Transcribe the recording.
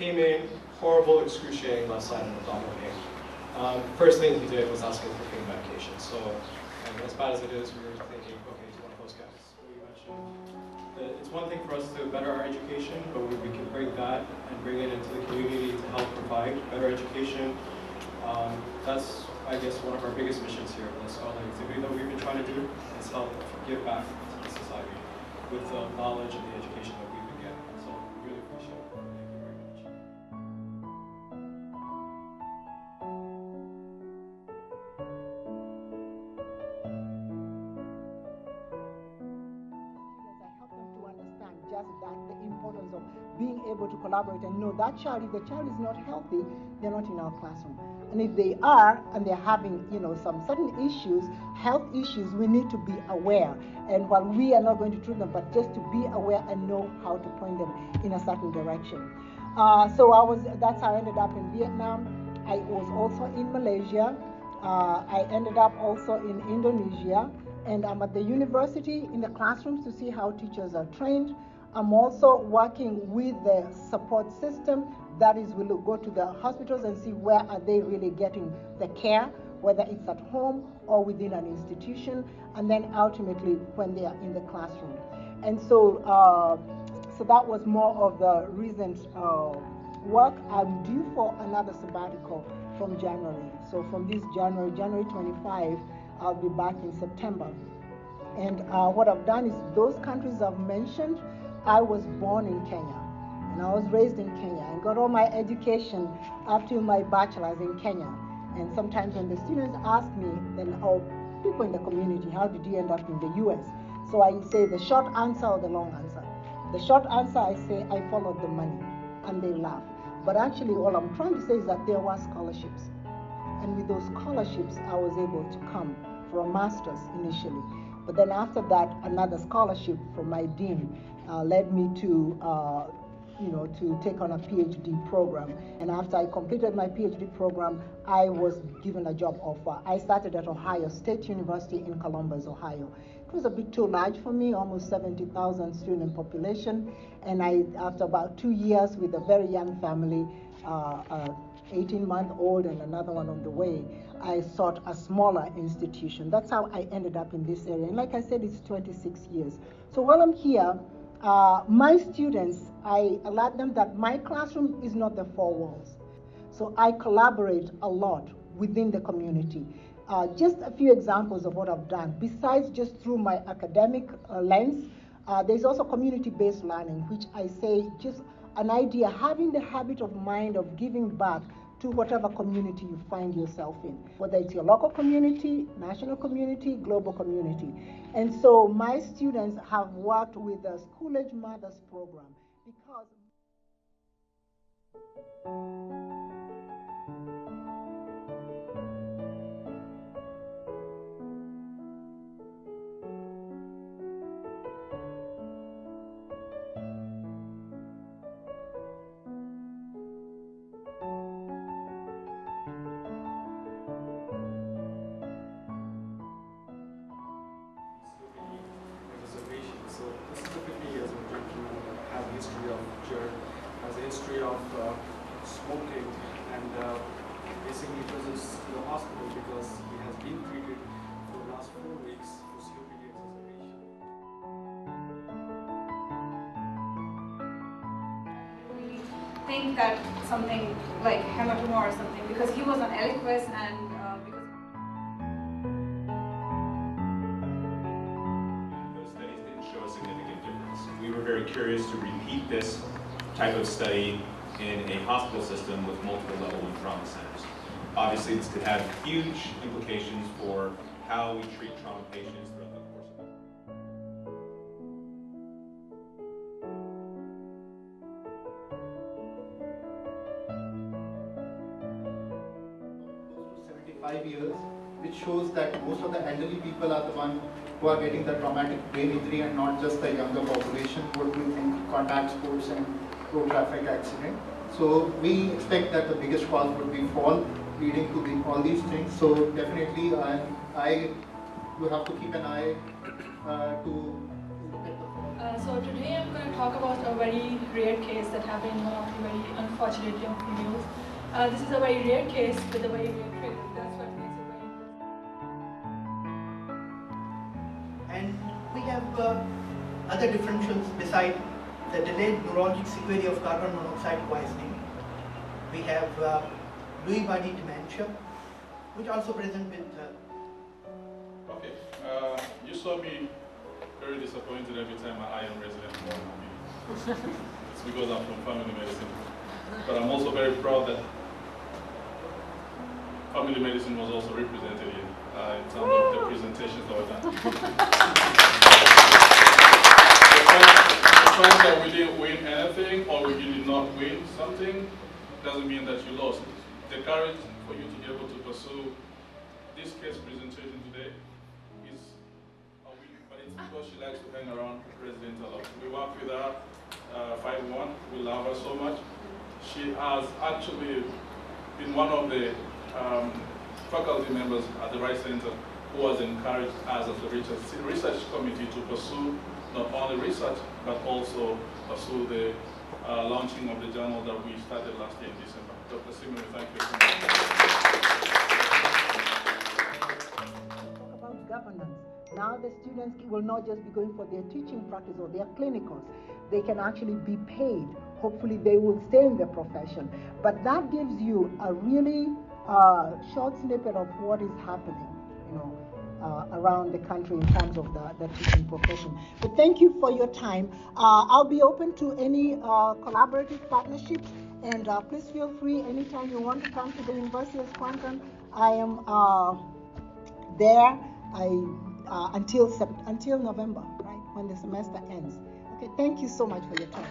came in, horrible, excruciating left-sided abdominal pain. First thing he did was asking for pain medication. So, and as bad as it is, we were thinking, okay, do you want to post-gas? We mentioned that it's one thing for us to better our education, but we can bring that and bring it into the community to help provide better education. That's, I guess, one of our biggest missions here with the scholarly activity that we've been trying to do, is help give back to the society with the knowledge and the education that we've been getting. So we really appreciate it. Thank you very much. I help them to understand just that, the importance of being able to collaborate and know that child, if the child is not healthy, they're not in our classroom. And if they are, and they're having, some certain issues, health issues, we need to be aware. And while we are not going to treat them, but just to be aware and know how to point them in a certain direction. That's how I ended up in Vietnam. I was also in Malaysia. I ended up also in Indonesia. And I'm at the university in the classrooms to see how teachers are trained. I'm also working with the support system. That is, we'll go to the hospitals and see where are they really getting the care, whether it's at home or within an institution, and then ultimately when they are in the classroom. And so that was more of the recent work. I'm due for another sabbatical from January. So from this January 25, I'll be back in September. And what I've done is those countries I've mentioned, I was born in Kenya. And I was raised in Kenya and got all my education up to my bachelor's in Kenya. And sometimes when the students ask me, then, people in the community, how did you end up in the US? So I say the short answer or the long answer. The short answer, I say I followed the money, and they laugh. But actually all I'm trying to say is that there were scholarships. And with those scholarships, I was able to come for a master's initially. But then after that, another scholarship from my dean led me to take on a PhD program. And after I completed my PhD program, I was given a job offer. I started at Ohio State University in Columbus, Ohio. It was a bit too large for me, almost 70,000 student population. And after about 2 years with a very young family, 18-month-old and another one on the way, I sought a smaller institution. That's how I ended up in this area. And like I said, it's 26 years. So while I'm here, my students, I alert them that my classroom is not the four walls. So I collaborate a lot within the community. Just a few examples of what I've done. Besides just through my academic lens, there's also community-based learning, which I say just an idea, having the habit of mind of giving back to whatever community you find yourself in, whether it's your local community, national community, global community. And so my students have worked with the School-Age Mothers program because So this is the 50 years in which you have a history of Jared, has a history of smoking, and basically visits to the hospital because he has been treated for the last 4 weeks for COPD exacerbation. We think that something like hematoma or something, because he was on Eliquis and because we were very curious to repeat this type of study in a hospital system with multiple level 1 trauma centers. Obviously, this could have huge implications for how we treat trauma patients throughout the course of close to 75 years, which shows that most of the elderly people are the ones who are getting the traumatic brain injury and not just the younger population. What do you think? Contact sports and road traffic accident. So we expect that the biggest cause would be fall, leading to all these things. So definitely, you have to keep an eye to look at the fall. So today I'm going to talk about a very rare case that happened in one of the very unfortunate young females. This is a very rare case with a very rare treatment. That's what makes it very interesting. And we have other differentials beside the delayed neurologic sequelae of carbon monoxide poisoning. We have Lewy body dementia, which also present with. Okay, you saw me very disappointed every time I am resident in one movie. It's because I'm from family medicine. But I'm also very proud that family medicine was also represented in terms of the presentations that were done. The fact that we didn't win anything or we did not win something doesn't mean that you lost. The courage for you to be able to pursue this case presentation today is a win, but it's because she likes to hang around President a lot. We work with her 5-1, we love her so much. She has actually been one of the faculty members at the Wright Center who has encouraged us as the research committee to pursue not only research but also pursue the launching of the journal that we started last year in December. Dr. Simon, thank you so much. Talk about governance. Now the students will not just be going for their teaching practice or their clinicals. They can actually be paid. Hopefully they will stay in the profession. But that gives you a really short snippet of what is happening, around the country in terms of the teaching profession. But thank you for your time. I'll be open to any collaborative partnerships, and please feel free anytime you want to come to the University of Scranton. I am there until November, right, when the semester ends. Okay, thank you so much for your time.